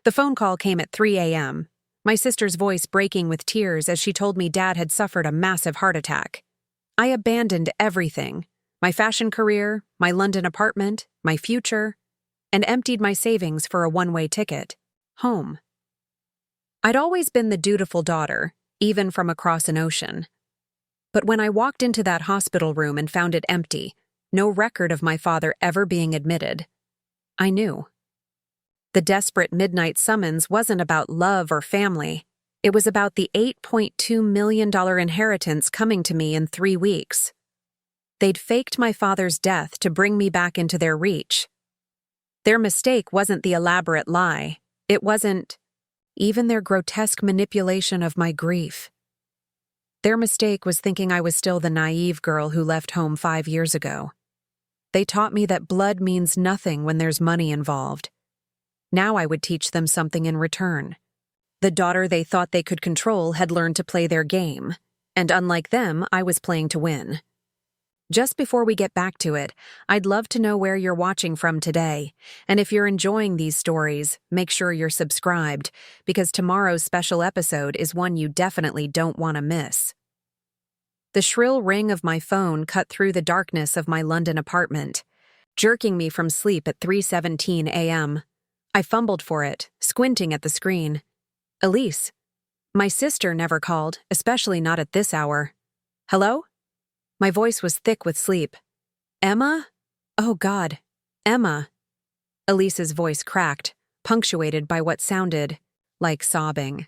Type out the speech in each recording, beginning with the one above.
The phone call came at 3 a.m., my sister's voice breaking with tears as she told me Dad had suffered a massive heart attack. I abandoned everything, my fashion career, my London apartment, my future, and emptied my savings for a one-way ticket, home. I'd always been the dutiful daughter, even from across an ocean. But when I walked into that hospital room and found it empty, no record of my father ever being admitted, I knew. The desperate midnight summons wasn't about love or family. It was about the $8.2 million inheritance coming to me in 3 weeks. They'd faked my father's death to bring me back into their reach. Their mistake wasn't the elaborate lie. It wasn't even their grotesque manipulation of my grief. Their mistake was thinking I was still the naive girl who left home 5 years ago. They taught me that blood means nothing when there's money involved. Now I would teach them something in return. The daughter they thought they could control had learned to play their game, and unlike them, I was playing to win. Just before we get back to it, I'd love to know where you're watching from today, and if you're enjoying these stories, make sure you're subscribed, because tomorrow's special episode is one you definitely don't want to miss. The shrill ring of my phone cut through the darkness of my London apartment, jerking me from sleep at 3:17 a.m. I fumbled for it, squinting at the screen. Elise. My sister never called, especially not at this hour. Hello? My voice was thick with sleep. Emma? Oh God, Emma. Elise's voice cracked, punctuated by what sounded like sobbing.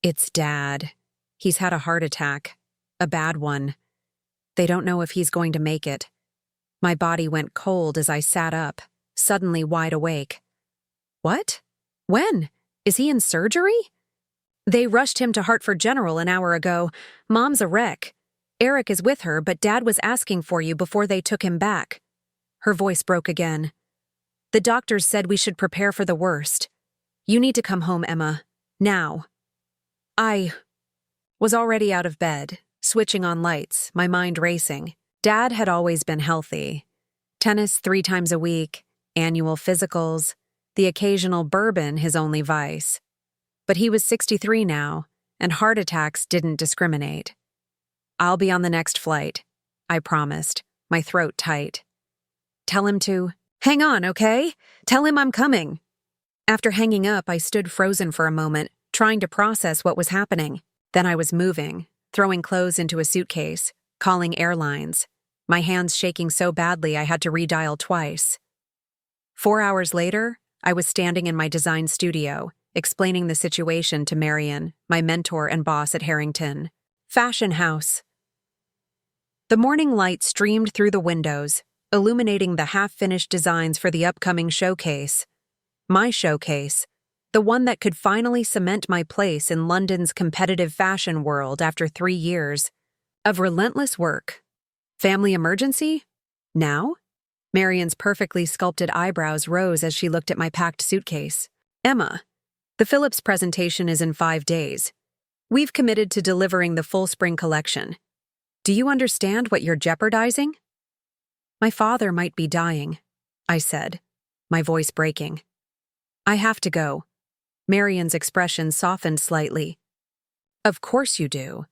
It's Dad. He's had a heart attack. A bad one. They don't know if he's going to make it. My body went cold as I sat up, suddenly wide awake. What? When? Is he in surgery? They rushed him to Hartford General an hour ago. Mom's a wreck. Eric is with her, but Dad was asking for you before they took him back. Her voice broke again. The doctors said we should prepare for the worst. You need to come home, Emma. Now. I was already out of bed, switching on lights, my mind racing. Dad had always been healthy. Tennis 3 times a week, annual physicals, the occasional bourbon his only vice. But he was 63 now, and heart attacks didn't discriminate. I'll be on the next flight, I promised, my throat tight. Tell him to hang on, okay? Tell him I'm coming. After hanging up, I stood frozen for a moment, trying to process what was happening. Then I was moving, throwing clothes into a suitcase, calling airlines, my hands shaking so badly I had to redial twice. 4 hours later, I was standing in my design studio, explaining the situation to Marion, my mentor and boss at Harrington. Fashion house. The morning light streamed through the windows, illuminating the half-finished designs for the upcoming showcase. My showcase, the one that could finally cement my place in London's competitive fashion world after 3 years of relentless work. Family emergency? Now? Marion's perfectly sculpted eyebrows rose as she looked at my packed suitcase. Emma, the Phillips presentation is in 5 days. We've committed to delivering the full spring collection. Do you understand what you're jeopardizing? My father might be dying, I said, my voice breaking. I have to go. Marion's expression softened slightly. Of course you do.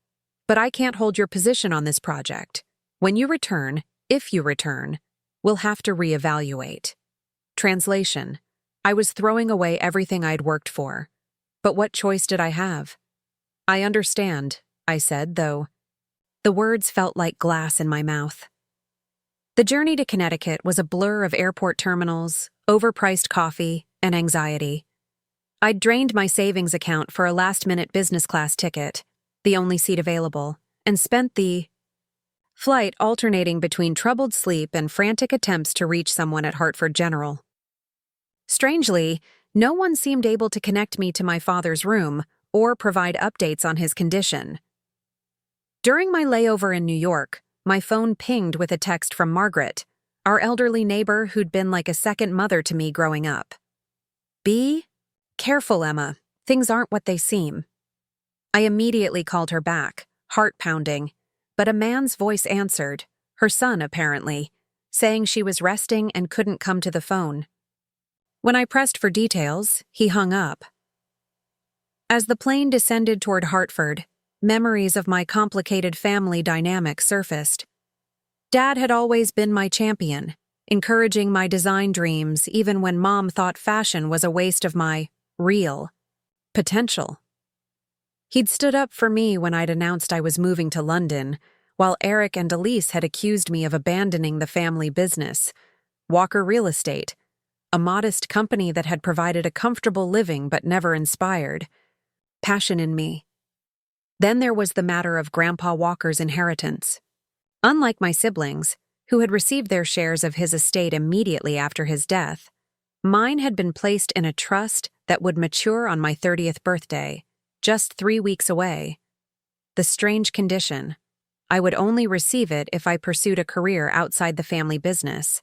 But I can't hold your position on this project. When you return, if you return, we'll have to reevaluate. Translation. I was throwing away everything I'd worked for. But what choice did I have? I understand, I said, though. The words felt like glass in my mouth. The journey to Connecticut was a blur of airport terminals, overpriced coffee, and anxiety. I'd drained my savings account for a last-minute business class ticket, the only seat available, and spent the flight alternating between troubled sleep and frantic attempts to reach someone at Hartford General. Strangely, no one seemed able to connect me to my father's room or provide updates on his condition. During my layover in New York, my phone pinged with a text from Margaret, our elderly neighbor who'd been like a second mother to me growing up. Be careful, Emma. Things aren't what they seem. I immediately called her back, heart pounding, but a man's voice answered, her son apparently, saying she was resting and couldn't come to the phone. When I pressed for details, he hung up. As the plane descended toward Hartford, memories of my complicated family dynamic surfaced. Dad had always been my champion, encouraging my design dreams even when Mom thought fashion was a waste of my real potential. He'd stood up for me when I'd announced I was moving to London, while Eric and Elise had accused me of abandoning the family business, Walker Real Estate, a modest company that had provided a comfortable living but never inspired passion in me. Then there was the matter of Grandpa Walker's inheritance. Unlike my siblings, who had received their shares of his estate immediately after his death, mine had been placed in a trust that would mature on my 30th birthday, just 3 weeks away. The strange condition: I would only receive it if I pursued a career outside the family business.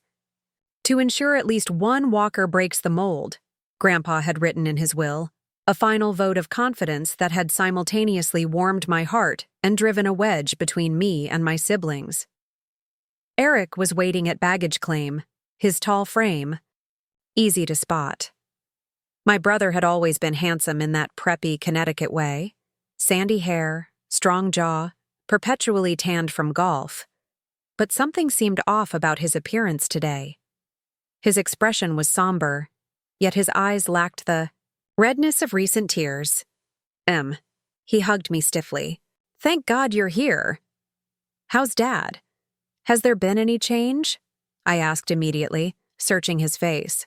To ensure at least one Walker breaks the mold, Grandpa had written in his will, a final vote of confidence that had simultaneously warmed my heart and driven a wedge between me and my siblings. Eric was waiting at baggage claim, his tall frame easy to spot. My brother had always been handsome in that preppy Connecticut way: sandy hair, strong jaw, perpetually tanned from golf. But something seemed off about his appearance today. His expression was somber, yet his eyes lacked the redness of recent tears. He hugged me stiffly. "Thank God you're here. How's Dad? Has there been any change?" I asked immediately, searching his face.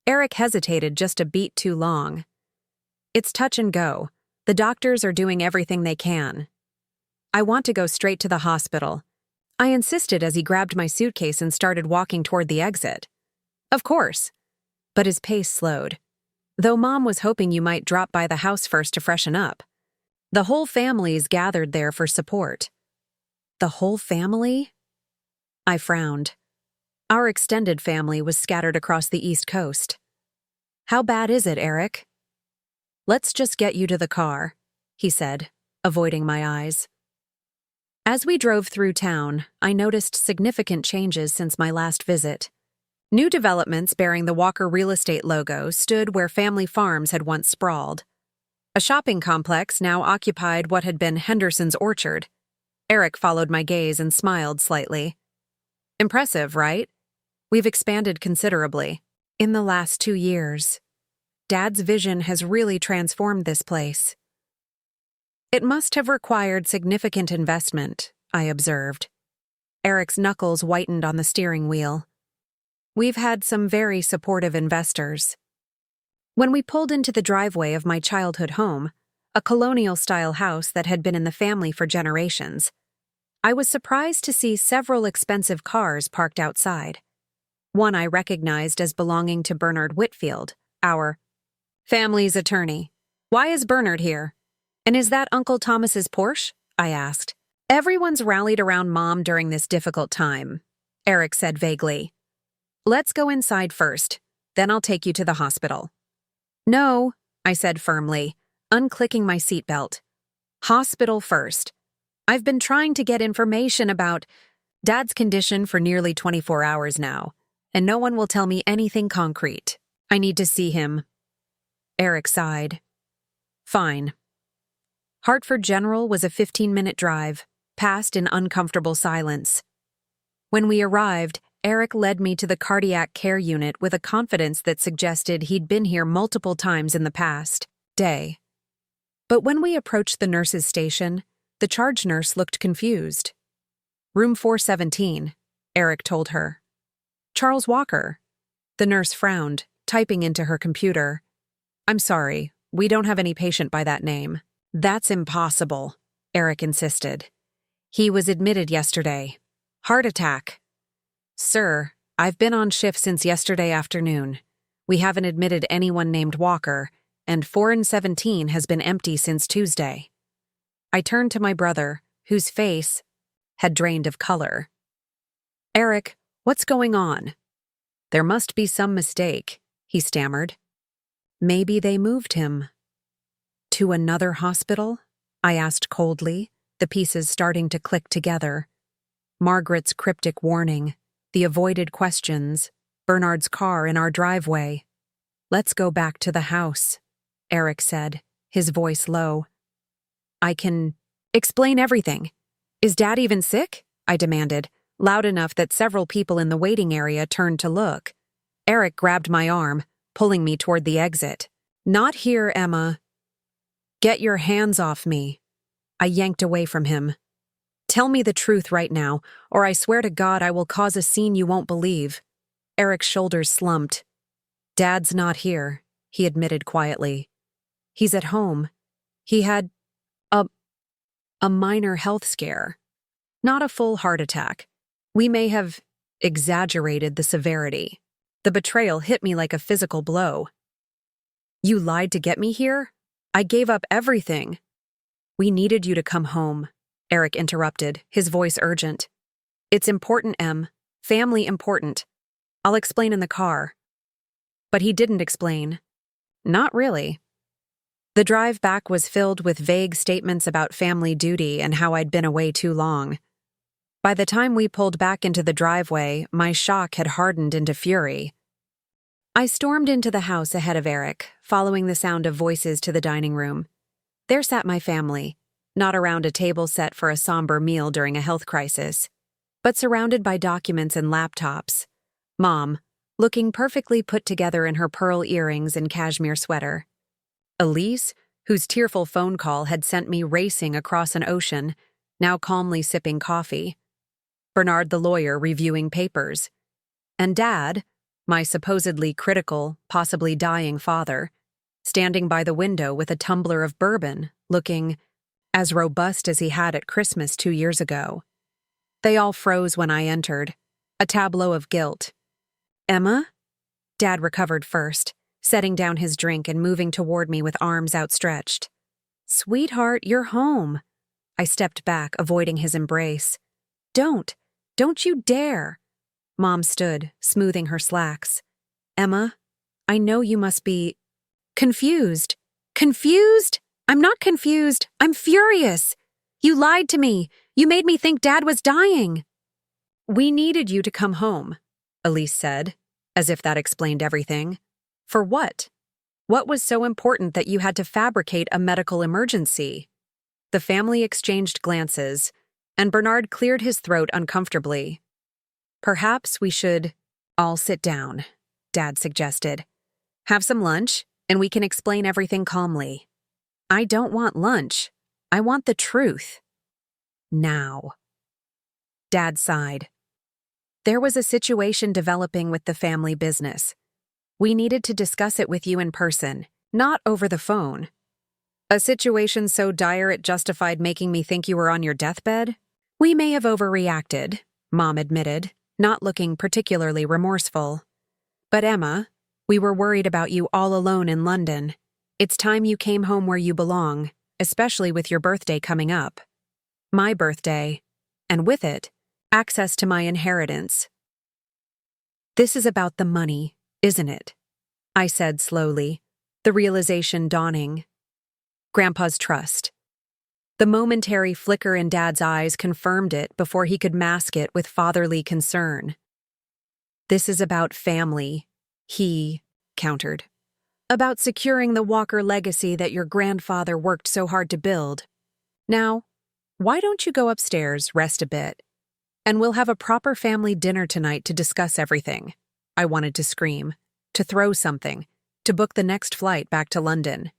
Eric hesitated just a beat too long. "It's touch and go. The doctors are doing everything they can." "I want to go straight to the hospital," I insisted as he grabbed my suitcase and started walking toward the exit. "Of course." But his pace slowed. "Though Mom was hoping you might drop by the house first to freshen up. The whole family's gathered there for support." "The whole family?" I frowned. Our extended family was scattered across the East Coast. "How bad is it, Eric?" "Let's just get you to the car," he said, avoiding my eyes. As we drove through town, I noticed significant changes since my last visit. New developments bearing the Walker Real Estate logo stood where family farms had once sprawled. A shopping complex now occupied what had been Henderson's Orchard. Eric followed my gaze and smiled slightly. "Impressive, right? We've expanded considerably. In the last 2 years. Dad's vision has really transformed this place." "It must have required significant investment," I observed. Eric's knuckles whitened on the steering wheel. "We've had some very supportive investors." When we pulled into the driveway of my childhood home, a colonial-style house that had been in the family for generations, I was surprised to see several expensive cars parked outside. One I recognized as belonging to Bernard Whitfield, our family's attorney. "Why is Bernard here? And is that Uncle Thomas's Porsche?" I asked. "Everyone's rallied around Mom during this difficult time," Eric said vaguely. "Let's go inside first, then I'll take you to the hospital." "No," I said firmly, unclicking my seatbelt. "Hospital first. I've been trying to get information about Dad's condition for nearly 24 hours now, and no one will tell me anything concrete. I need to see him." Eric sighed. "Fine." Hartford General was a 15-minute drive, passed in uncomfortable silence. When we arrived, Eric led me to the cardiac care unit with a confidence that suggested he'd been here multiple times in the past day. But when we approached the nurse's station, the charge nurse looked confused. "Room 417, Eric told her. "Charles Walker." The nurse frowned, typing into her computer. "I'm sorry, we don't have any patient by that name." "That's impossible," Eric insisted. "He was admitted yesterday. Heart attack." "Sir, I've been on shift since yesterday afternoon. We haven't admitted anyone named Walker, and 417 has been empty since Tuesday." I turned to my brother, whose face had drained of color. "Eric, what's going on?" "There must be some mistake," he stammered. "Maybe they moved him." "To another hospital?" I asked coldly, the pieces starting to click together. Margaret's cryptic warning, the avoided questions, Bernard's car in our driveway. Let's go back to the house, Eric said, his voice low. I can explain everything. Is Dad even sick? I demanded, loud enough that several people in the waiting area turned to look. Eric grabbed my arm, pulling me toward the exit. Not here, Emma. Get your hands off me. I yanked away from him. Tell me the truth right now, or I swear to God I will cause a scene you won't believe. Eric's shoulders slumped. Dad's not here, he admitted quietly. He's at home. He had a minor health scare. Not a full heart attack. We may have exaggerated the severity. The betrayal hit me like a physical blow. You lied to get me here? I gave up everything. We needed you to come home, Eric interrupted, his voice urgent. It's important, Em. Family important. I'll explain in the car. But he didn't explain. Not really. The drive back was filled with vague statements about family duty and how I'd been away too long. By the time we pulled back into the driveway, my shock had hardened into fury. I stormed into the house ahead of Eric, following the sound of voices to the dining room. There sat my family, not around a table set for a somber meal during a health crisis, but surrounded by documents and laptops. Mom, looking perfectly put together in her pearl earrings and cashmere sweater. Elise, whose tearful phone call had sent me racing across an ocean, now calmly sipping coffee. Bernard the lawyer reviewing papers. And Dad, my supposedly critical, possibly dying father, standing by the window with a tumbler of bourbon, looking as robust as he had at Christmas 2 years ago. They all froze when I entered, a tableau of guilt. Emma? Dad recovered first, setting down his drink and moving toward me with arms outstretched. Sweetheart, you're home. I stepped back, avoiding his embrace. Don't you dare. Mom stood, smoothing her slacks. Emma, I know you must be confused. Confused? I'm not confused. I'm furious. You lied to me. You made me think Dad was dying. We needed you to come home, Elise said, as if that explained everything. For what? What was so important that you had to fabricate a medical emergency? The family exchanged glances, and Bernard cleared his throat uncomfortably. Perhaps we should all sit down, Dad suggested. Have some lunch, and we can explain everything calmly. I don't want lunch. I want the truth. Now. Dad sighed. There was a situation developing with the family business. We needed to discuss it with you in person, not over the phone. A situation so dire it justified making me think you were on your deathbed? We may have overreacted, Mom admitted, not looking particularly remorseful. But Emma, we were worried about you all alone in London. It's time you came home where you belong, especially with your birthday coming up. My birthday, and with it, access to my inheritance. This is about the money, isn't it? I said slowly, the realization dawning. Grandpa's trust. The momentary flicker in Dad's eyes confirmed it before he could mask it with fatherly concern. This is about family, he countered. About securing the Walker legacy that your grandfather worked so hard to build. Now, why don't you go upstairs, rest a bit, and we'll have a proper family dinner tonight to discuss everything. I wanted to scream, to throw something, to book the next flight back to London.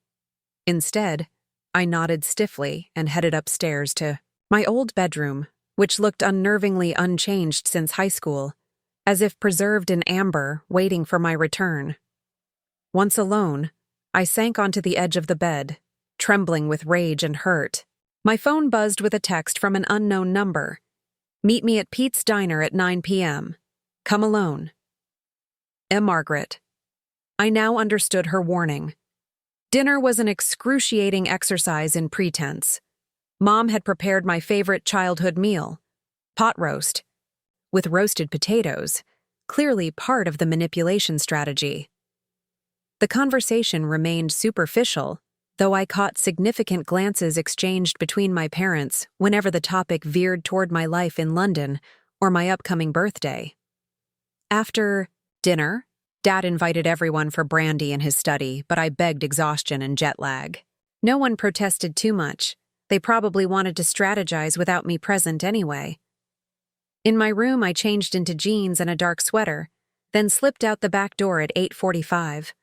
Instead, I nodded stiffly and headed upstairs to my old bedroom, which looked unnervingly unchanged since high school, as if preserved in amber, waiting for my return. Once alone, I sank onto the edge of the bed, trembling with rage and hurt. My phone buzzed with a text from an unknown number. Meet me at Pete's Diner at 9 p.m. Come alone. Margaret. I now understood her warning. Dinner was an excruciating exercise in pretense. Mom had prepared my favorite childhood meal, pot roast, with roasted potatoes, clearly part of the manipulation strategy. The conversation remained superficial, though I caught significant glances exchanged between my parents whenever the topic veered toward my life in London or my upcoming birthday. After dinner, Dad invited everyone for brandy in his study, but I begged exhaustion and jet lag. No one protested too much. They probably wanted to strategize without me present anyway. In my room, I changed into jeans and a dark sweater, then slipped out the back door at 8:45.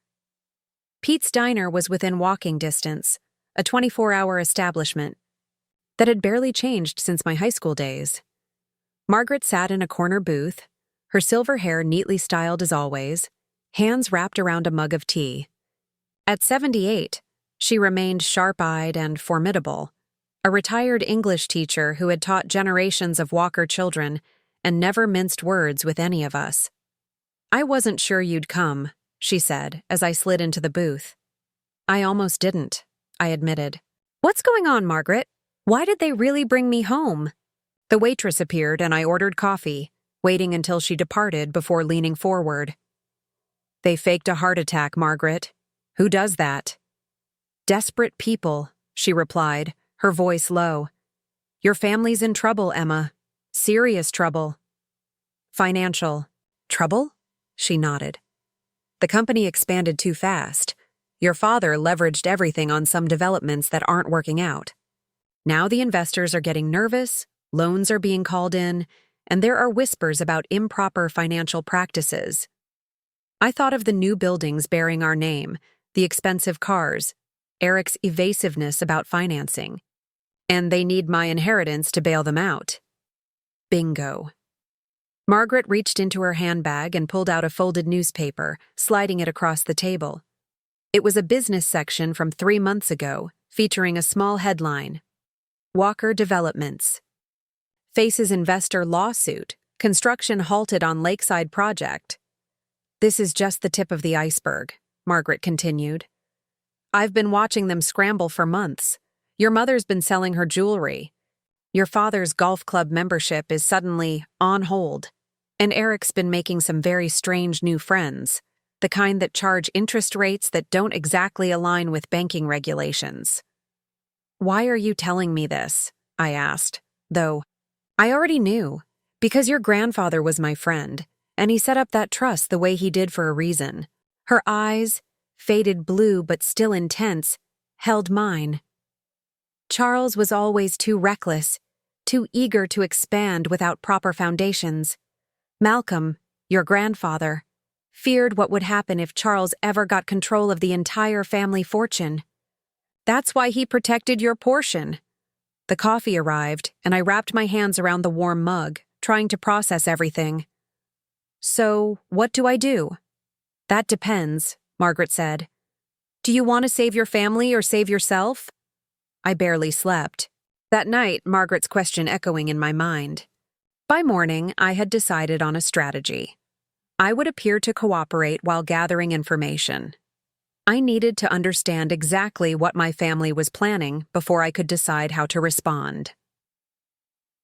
Pete's Diner was within walking distance, a 24-hour establishment that had barely changed since my high school days. Margaret sat in a corner booth, her silver hair neatly styled as always, hands wrapped around a mug of tea. At 78, she remained sharp-eyed and formidable, a retired English teacher who had taught generations of Walker children and never minced words with any of us. "I wasn't sure you'd come," she said as I slid into the booth. "I almost didn't," I admitted. "What's going on, Margaret? Why did they really bring me home?" The waitress appeared and I ordered coffee, waiting until she departed before leaning forward. "They faked a heart attack, Margaret. Who does that?" "Desperate people," she replied, her voice low. "Your family's in trouble, Emma. Serious trouble." "Financial trouble?" She nodded. "The company expanded too fast. Your father leveraged everything on some developments that aren't working out. Now the investors are getting nervous, loans are being called in, and there are whispers about improper financial practices. I thought of the new buildings bearing our name, the expensive cars, Eric's evasiveness about financing, and they need my inheritance to bail them out. Bingo." Margaret reached into her handbag and pulled out a folded newspaper, sliding it across the table. It was a business section from 3 months ago, featuring a small headline: Walker Developments. Faces investor lawsuit. Construction halted on Lakeside project. "This is just the tip of the iceberg," Margaret continued. "I've been watching them scramble for months. Your mother's been selling her jewelry. Your father's golf club membership is suddenly on hold. And Eric's been making some very strange new friends, the kind that charge interest rates that don't exactly align with banking regulations." "Why are you telling me this?" I asked, though I already knew, because your grandfather was my friend, and he set up that trust the way he did for a reason. Her eyes, faded blue but still intense, held mine. "Charles was always too reckless, too eager to expand without proper foundations. Malcolm, your grandfather, feared what would happen if Charles ever got control of the entire family fortune. That's why he protected your portion." The coffee arrived, and I wrapped my hands around the warm mug, trying to process everything. "So, what do I do?" "That depends," Margaret said. "Do you want to save your family or save yourself?" I barely slept. That night, Margaret's question echoing in my mind. By morning, I had decided on a strategy. I would appear to cooperate while gathering information. I needed to understand exactly what my family was planning before I could decide how to respond.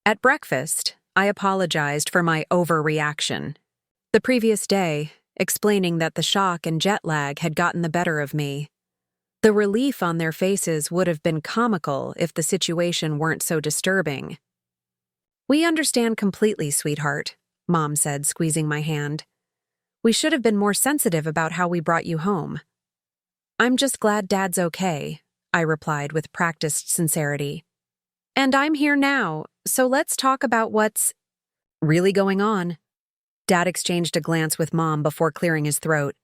At breakfast, I apologized for my overreaction. The previous day, explaining that the shock and jet lag had gotten the better of me. The relief on their faces would have been comical if the situation weren't so disturbing. "We understand completely, sweetheart," Mom said, squeezing my hand. "We should have been more sensitive about how we brought you home." "I'm just glad Dad's okay," I replied with practiced sincerity. "And I'm here now, so let's talk about what's really going on." Dad exchanged a glance with Mom before clearing his throat.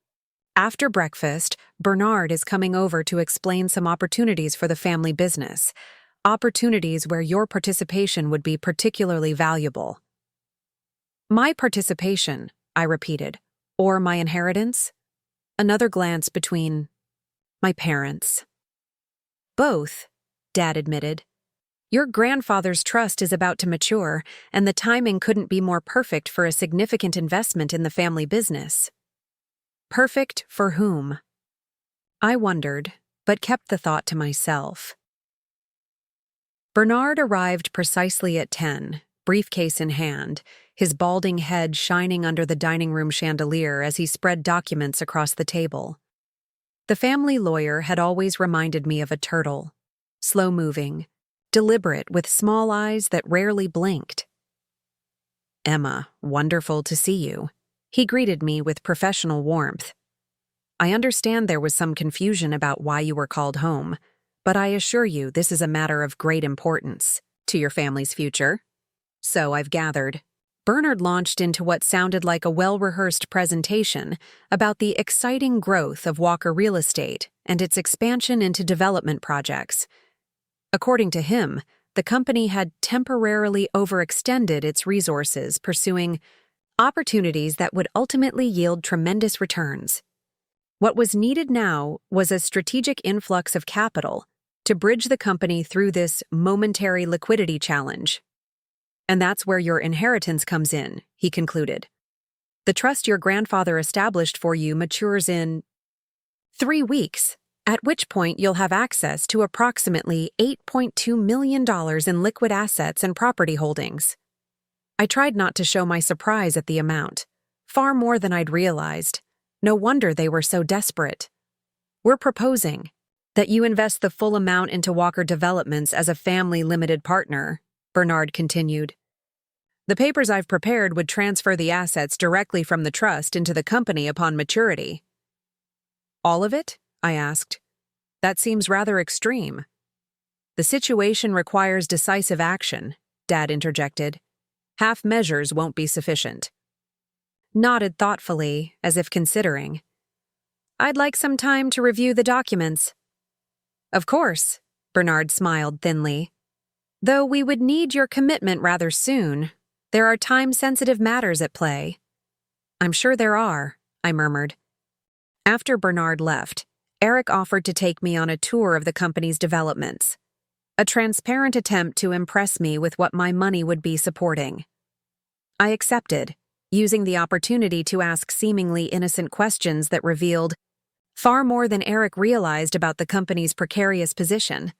"After breakfast, Bernard is coming over to explain some opportunities for the family business. Opportunities where your participation would be particularly valuable." "My participation," I repeated, "or my inheritance?" Another glance between my parents. "Both," Dad admitted. "Your grandfather's trust is about to mature, and the timing couldn't be more perfect for a significant investment in the family business." Perfect for whom? I wondered, but kept the thought to myself. Bernard arrived precisely at 10, briefcase in hand, his balding head shining under the dining room chandelier as he spread documents across the table. The family lawyer had always reminded me of a turtle, slow-moving, deliberate with small eyes that rarely blinked. "Emma, wonderful to see you," He greeted me with professional warmth. I understand there was some confusion about why you were called home, but I assure you this is a matter of great importance to your family's future. So I've gathered. Bernard launched into what sounded like a well-rehearsed presentation about the exciting growth of Walker Real Estate and its expansion into development projects. According to him, the company had temporarily overextended its resources pursuing opportunities that would ultimately yield tremendous returns. What was needed now was a strategic influx of capital to bridge the company through this momentary liquidity challenge. And that's where your inheritance comes in, he concluded. The trust your grandfather established for you matures in 3 weeks, at which point you'll have access to approximately $8.2 million in liquid assets and property holdings. I tried not to show my surprise at the amount, far more than I'd realized. No wonder they were so desperate. We're proposing that you invest the full amount into Walker Developments as a family limited partner, Bernard continued. The papers I've prepared would transfer the assets directly from the trust into the company upon maturity. All of it? I asked. That seems rather extreme. The situation requires decisive action, Dad interjected. Half measures won't be sufficient. Nodded thoughtfully, as if considering. I'd like some time to review the documents. Of course, Bernard smiled thinly. Though we would need your commitment rather soon. There are time-sensitive matters at play. I'm sure there are, I murmured. After Bernard left, Eric offered to take me on a tour of the company's developments, a transparent attempt to impress me with what my money would be supporting. I accepted, using the opportunity to ask seemingly innocent questions that revealed far more than Eric realized about the company's precarious position.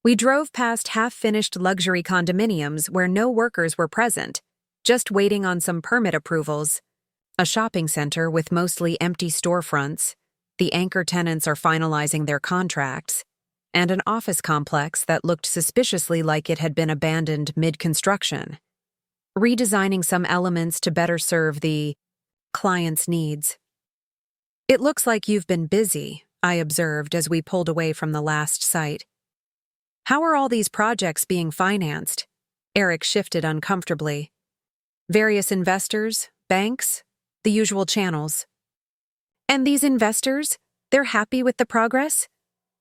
We drove past half-finished luxury condominiums where no workers were present, just waiting on some permit approvals, a shopping center with mostly empty storefronts, the anchor tenants are finalizing their contracts, and an office complex that looked suspiciously like it had been abandoned mid-construction, redesigning some elements to better serve the client's needs. It looks like you've been busy, I observed as we pulled away from the last site. How are all these projects being financed? Eric shifted uncomfortably. Various investors, banks, the usual channels. And these investors, they're happy with the progress?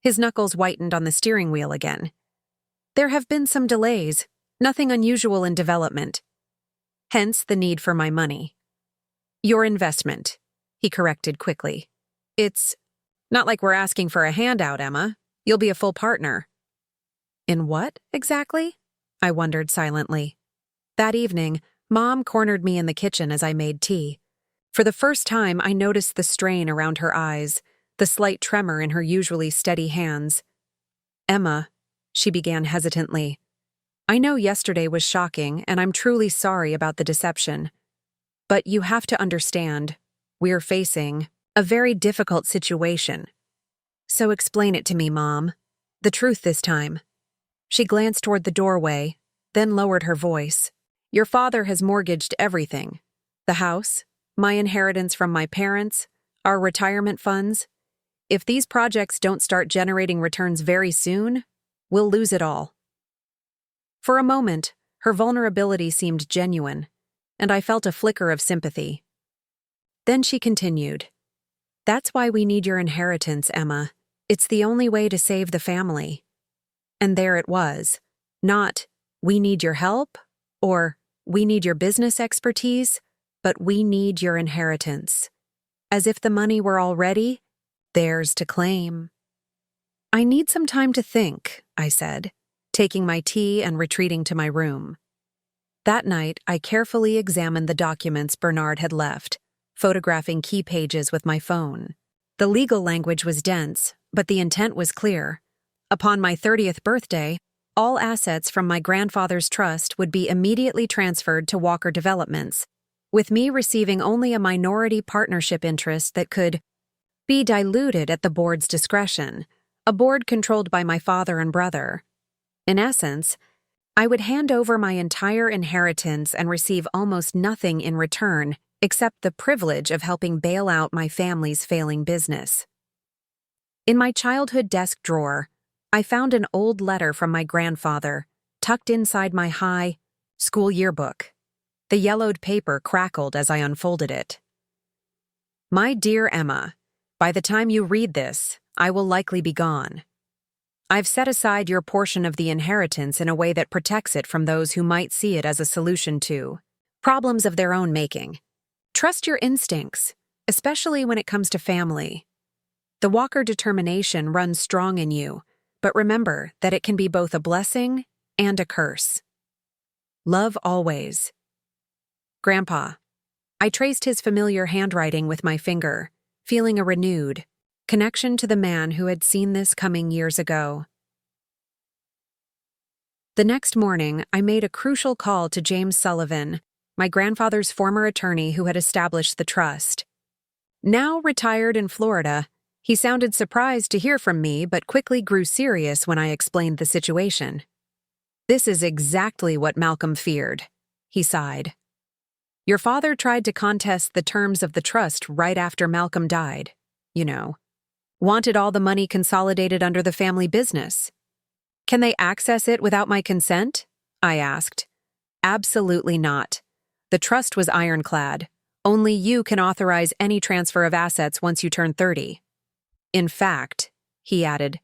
His knuckles whitened on the steering wheel again. There have been some delays, nothing unusual in development. Hence the need for my money. Your investment, he corrected quickly. It's not like we're asking for a handout, Emma. You'll be a full partner. In what, exactly? I wondered silently. That evening, Mom cornered me in the kitchen as I made tea. For the first time, I noticed the strain around her eyes, the slight tremor in her usually steady hands. Emma, she began hesitantly. I know yesterday was shocking, and I'm truly sorry about the deception. But you have to understand, we're facing a very difficult situation. So explain it to me, Mom. The truth this time. She glanced toward the doorway, then lowered her voice. Your father has mortgaged everything. The house, my inheritance from my parents, our retirement funds. If these projects don't start generating returns very soon, we'll lose it all. For a moment, her vulnerability seemed genuine, and I felt a flicker of sympathy. Then she continued, That's why we need your inheritance, Emma. It's the only way to save the family. And there it was. Not, we need your help, or we need your business expertise, but we need your inheritance. As if the money were already theirs to claim. I need some time to think, I said, taking my tea and retreating to my room. That night, I carefully examined the documents Bernard had left, photographing key pages with my phone. The legal language was dense, but the intent was clear. Upon my 30th birthday, all assets from my grandfather's trust would be immediately transferred to Walker Developments, with me receiving only a minority partnership interest that could be diluted at the board's discretion, a board controlled by my father and brother. In essence, I would hand over my entire inheritance and receive almost nothing in return, except the privilege of helping bail out my family's failing business. In my childhood desk drawer, I found an old letter from my grandfather, tucked inside my high school yearbook. The yellowed paper crackled as I unfolded it. My dear Emma, by the time you read this, I will likely be gone. I've set aside your portion of the inheritance in a way that protects it from those who might see it as a solution to problems of their own making. Trust your instincts, especially when it comes to family. The Walker determination runs strong in you, but remember that it can be both a blessing and a curse. Love always. Grandpa. I traced his familiar handwriting with my finger, feeling a renewed connection to the man who had seen this coming years ago. The next morning, I made a crucial call to James Sullivan, my grandfather's former attorney who had established the trust. Now retired in Florida, he sounded surprised to hear from me but quickly grew serious when I explained the situation. This is exactly what Malcolm feared, he sighed. Your father tried to contest the terms of the trust right after Malcolm died, you know. Wanted all the money consolidated under the family business. Can they access it without my consent? I asked. Absolutely not. The trust was ironclad. Only you can authorize any transfer of assets once you turn 30. In fact, he added,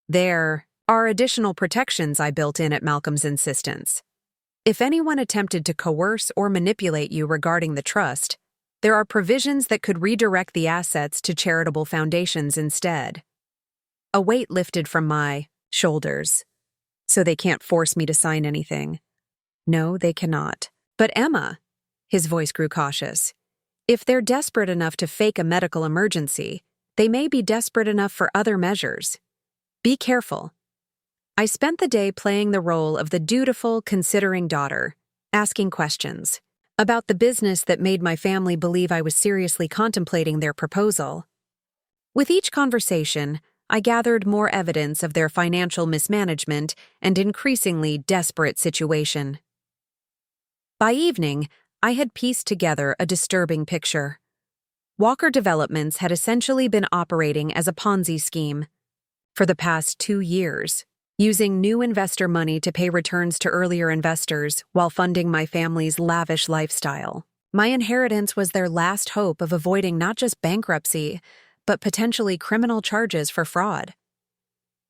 there are additional protections I built in at Malcolm's insistence. If anyone attempted to coerce or manipulate you regarding the trust, there are provisions that could redirect the assets to charitable foundations instead. A weight lifted from my shoulders. So they can't force me to sign anything. No, they cannot. But Emma, his voice grew cautious, if they're desperate enough to fake a medical emergency, they may be desperate enough for other measures. Be careful. I spent the day playing the role of the dutiful, considering daughter, asking questions about the business that made my family believe I was seriously contemplating their proposal. With each conversation, I gathered more evidence of their financial mismanagement and increasingly desperate situation. By evening, I had pieced together a disturbing picture. Walker Developments had essentially been operating as a Ponzi scheme for the past 2 years, using new investor money to pay returns to earlier investors while funding my family's lavish lifestyle. My inheritance was their last hope of avoiding not just bankruptcy, but potentially criminal charges for fraud.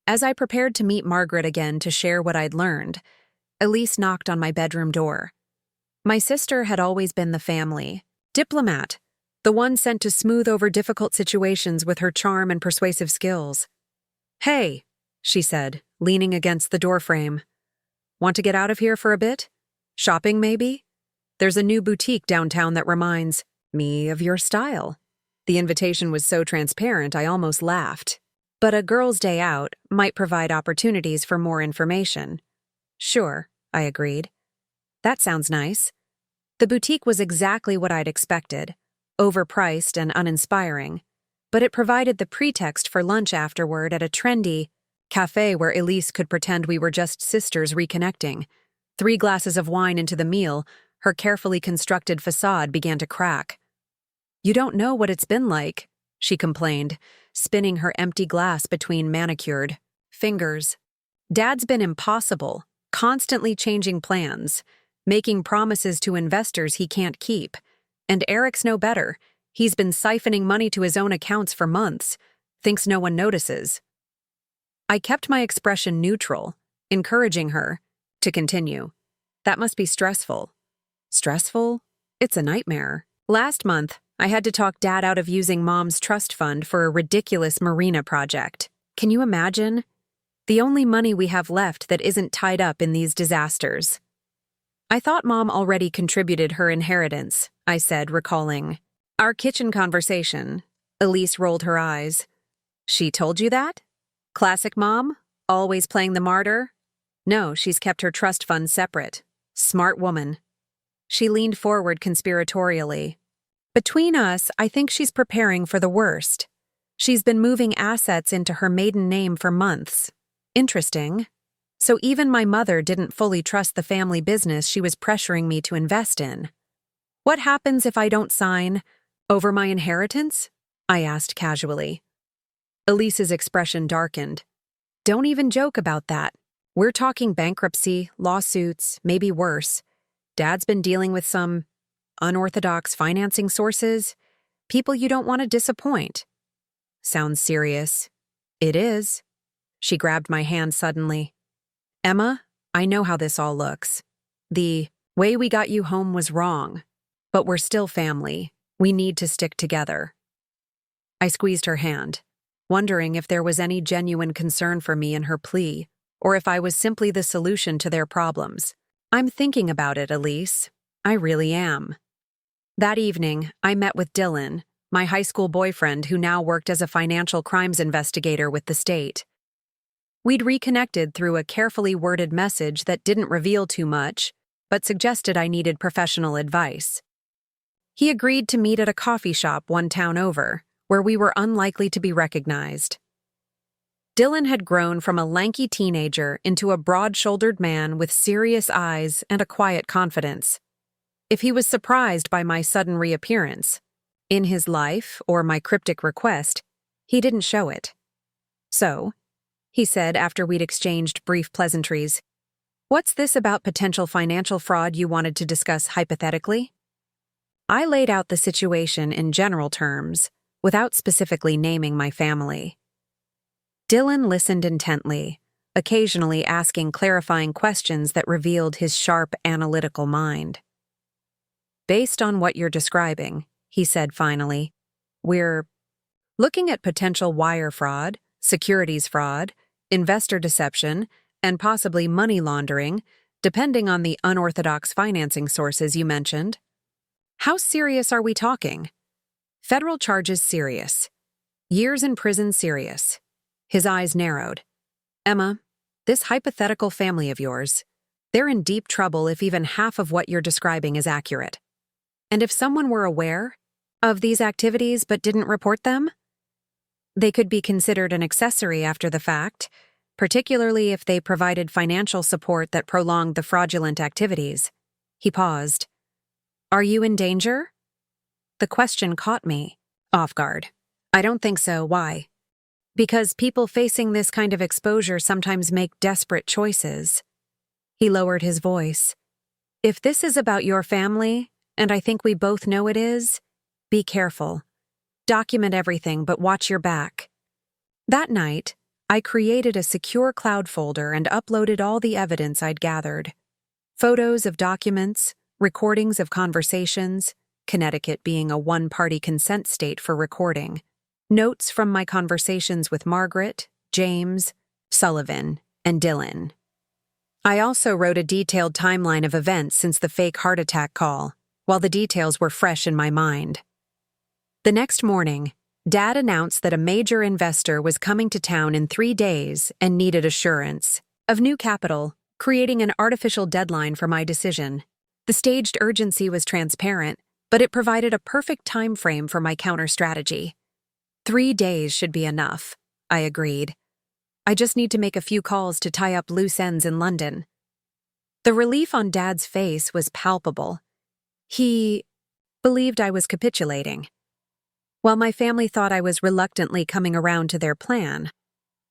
As I prepared to meet Margaret again to share what I'd learned, Elise knocked on my bedroom door. My sister had always been the family diplomat, the one sent to smooth over difficult situations with her charm and persuasive skills. Hey, she said, leaning against the doorframe. Want to get out of here for a bit? Shopping, maybe? There's a new boutique downtown that reminds me of your style. The invitation was so transparent I almost laughed. But a girl's day out might provide opportunities for more information. Sure, I agreed. That sounds nice. The boutique was exactly what I'd expected, overpriced and uninspiring, but it provided the pretext for lunch afterward at a trendy cafe where Elise could pretend we were just sisters reconnecting. 3 glasses of wine into the meal, her carefully constructed facade began to crack. You don't know what it's been like, she complained, spinning her empty glass between manicured fingers. Dad's been impossible, constantly changing plans, making promises to investors he can't keep. And Eric's no better. He's been siphoning money to his own accounts for months, thinks no one notices. I kept my expression neutral, encouraging her to continue. That must be stressful. Stressful? It's a nightmare. Last month, I had to talk Dad out of using Mom's trust fund for a ridiculous marina project. Can you imagine? The only money we have left that isn't tied up in these disasters. I thought Mom already contributed her inheritance, I said, recalling our kitchen conversation. Elise rolled her eyes. She told you that? Classic Mom? Always playing the martyr? No, she's kept her trust fund separate. Smart woman. She leaned forward conspiratorially. Between us, I think she's preparing for the worst. She's been moving assets into her maiden name for months. Interesting. So even my mother didn't fully trust the family business she was pressuring me to invest in. What happens if I don't sign over my inheritance? I asked casually. Elise's expression darkened. Don't even joke about that. We're talking bankruptcy, lawsuits, maybe worse. Dad's been dealing with some unorthodox financing sources, people you don't want to disappoint. Sounds serious. It is. She grabbed my hand suddenly. Emma, I know how this all looks. The way we got you home was wrong, but we're still family. We need to stick together. I squeezed her hand, wondering if there was any genuine concern for me in her plea, or if I was simply the solution to their problems. I'm thinking about it, Elise. I really am. That evening, I met with Dylan, my high school boyfriend who now worked as a financial crimes investigator with the state. We'd reconnected through a carefully worded message that didn't reveal too much, but suggested I needed professional advice. He agreed to meet at a coffee shop one town over, where we were unlikely to be recognized. Dylan had grown from a lanky teenager into a broad-shouldered man with serious eyes and a quiet confidence. If he was surprised by my sudden reappearance in his life or my cryptic request, he didn't show it. So, he said after we'd exchanged brief pleasantries, "What's this about potential financial fraud you wanted to discuss hypothetically?" I laid out the situation in general terms, without specifically naming my family. Dylan listened intently, occasionally asking clarifying questions that revealed his sharp, analytical mind. Based on what you're describing, he said finally, we're looking at potential wire fraud, securities fraud, investor deception, and possibly money laundering, depending on the unorthodox financing sources you mentioned. How serious are we talking? Federal charges serious. Years in prison serious. His eyes narrowed. Emma, this hypothetical family of yours, they're in deep trouble if even half of what you're describing is accurate. And if someone were aware of these activities but didn't report them, they could be considered an accessory after the fact, particularly if they provided financial support that prolonged the fraudulent activities. He paused. Are you in danger? The question caught me off guard. I don't think so. Why? Because people facing this kind of exposure sometimes make desperate choices. He lowered his voice. If this is about your family, and I think we both know it is, be careful. Document everything, but watch your back. That night, I created a secure cloud folder and uploaded all the evidence I'd gathered. Photos of documents, recordings of conversations, Connecticut being a one-party consent state for recording, notes from my conversations with Margaret, James, Sullivan, and Dylan. I also wrote a detailed timeline of events since the fake heart attack call, while the details were fresh in my mind. The next morning, Dad announced that a major investor was coming to town in 3 days and needed assurance of new capital, creating an artificial deadline for my decision. The staged urgency was transparent, but it provided a perfect time frame for my counter-strategy. 3 days should be enough, I agreed. I just need to make a few calls to tie up loose ends in London. The relief on Dad's face was palpable. He believed I was capitulating. While my family thought I was reluctantly coming around to their plan,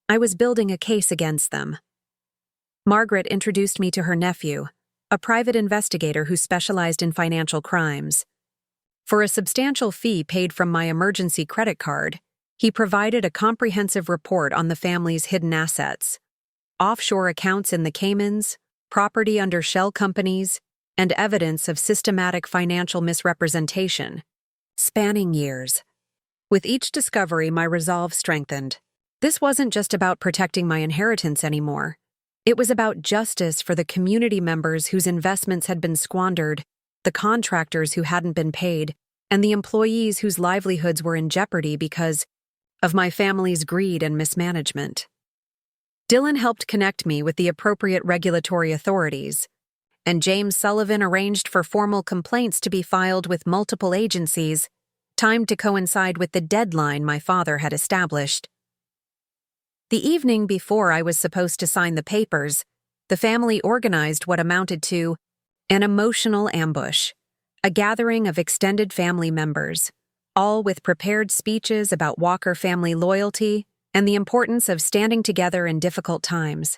I was building a case against them. Margaret introduced me to her nephew, a private investigator who specialized in financial crimes. For a substantial fee paid from my emergency credit card, he provided a comprehensive report on the family's hidden assets, offshore accounts in the Caymans, property under shell companies, and evidence of systematic financial misrepresentation, spanning years. With each discovery, my resolve strengthened. This wasn't just about protecting my inheritance anymore. It was about justice for the community members whose investments had been squandered, the contractors who hadn't been paid, and the employees whose livelihoods were in jeopardy because of my family's greed and mismanagement. Dylan helped connect me with the appropriate regulatory authorities, and James Sullivan arranged for formal complaints to be filed with multiple agencies, timed to coincide with the deadline my father had established. The evening before I was supposed to sign the papers, the family organized what amounted to an emotional ambush. A gathering of extended family members, all with prepared speeches about Walker family loyalty and the importance of standing together in difficult times.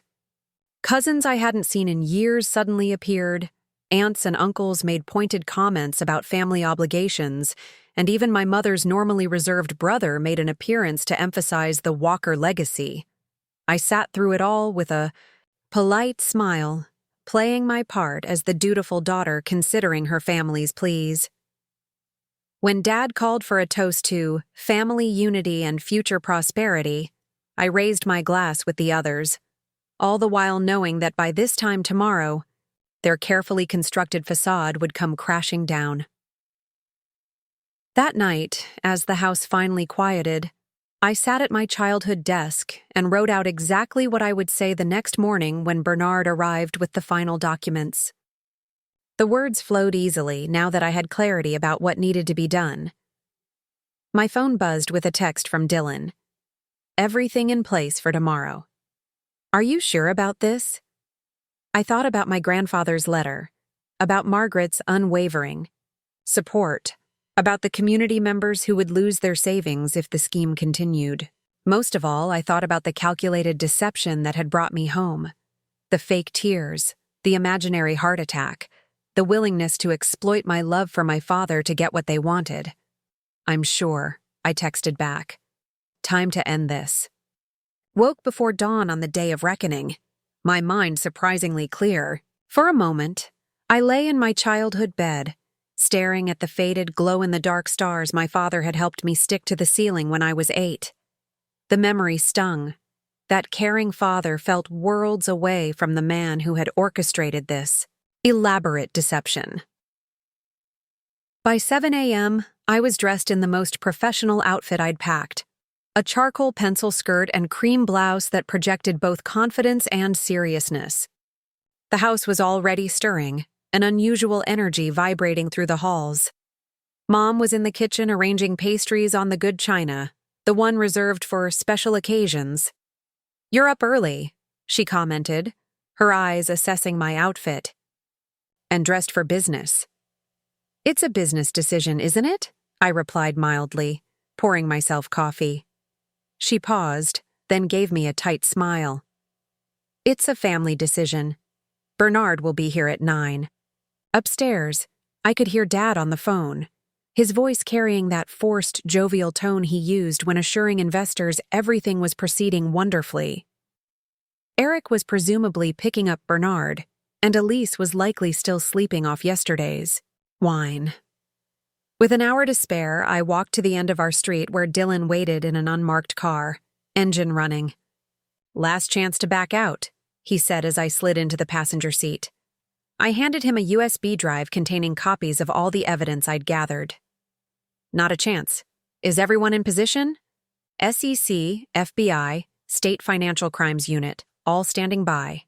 Cousins I hadn't seen in years suddenly appeared, aunts and uncles made pointed comments about family obligations, and even my mother's normally reserved brother made an appearance to emphasize the Walker legacy. I sat through it all with a polite smile, playing my part as the dutiful daughter considering her family's pleas. When Dad called for a toast to family unity and future prosperity, I raised my glass with the others, all the while knowing that by this time tomorrow, their carefully constructed facade would come crashing down. That night, as the house finally quieted, I sat at my childhood desk and wrote out exactly what I would say the next morning when Bernard arrived with the final documents. The words flowed easily now that I had clarity about what needed to be done. My phone buzzed with a text from Dylan. Everything in place for tomorrow. Are you sure about this? I thought about my grandfather's letter, about Margaret's unwavering support, about the community members who would lose their savings if the scheme continued. Most of all, I thought about the calculated deception that had brought me home. The fake tears, the imaginary heart attack, the willingness to exploit my love for my father to get what they wanted. I'm sure, I texted back. Time to end this. Woke before dawn on the day of reckoning, my mind surprisingly clear. For a moment, I lay in my childhood bed, staring at the faded glow-in-the-dark stars my father had helped me stick to the ceiling when I was 8. The memory stung. That caring father felt worlds away from the man who had orchestrated this elaborate deception. By 7 a.m., I was dressed in the most professional outfit I'd packed, a charcoal pencil skirt and cream blouse that projected both confidence and seriousness. The house was already stirring, an unusual energy vibrating through the halls. Mom was in the kitchen arranging pastries on the good china, the one reserved for special occasions. "You're up early," she commented, her eyes assessing my outfit. "And dressed for business." "It's a business decision, isn't it?" I replied mildly, pouring myself coffee. She paused, then gave me a tight smile. "It's a family decision. Bernard will be here at 9. Upstairs, I could hear Dad on the phone, his voice carrying that forced, jovial tone he used when assuring investors everything was proceeding wonderfully. Eric was presumably picking up Bernard, and Elise was likely still sleeping off yesterday's wine. With an hour to spare, I walked to the end of our street where Dylan waited in an unmarked car, engine running. "Last chance to back out," he said as I slid into the passenger seat. I handed him a USB drive containing copies of all the evidence I'd gathered. "Not a chance. Is everyone in position?" SEC, FBI, State Financial Crimes Unit, all standing by.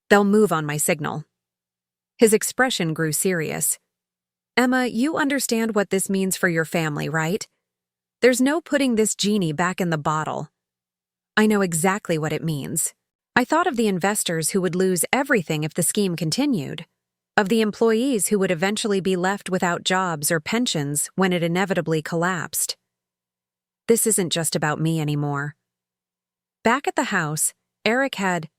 "They'll move on my signal." His expression grew serious. "Emma, you understand what this means for your family, right? There's no putting this genie back in the bottle." "I know exactly what it means." I thought of the investors who would lose everything if the scheme continued, of the employees who would eventually be left without jobs or pensions when it inevitably collapsed. This isn't just about me anymore. Back at the house, Eric had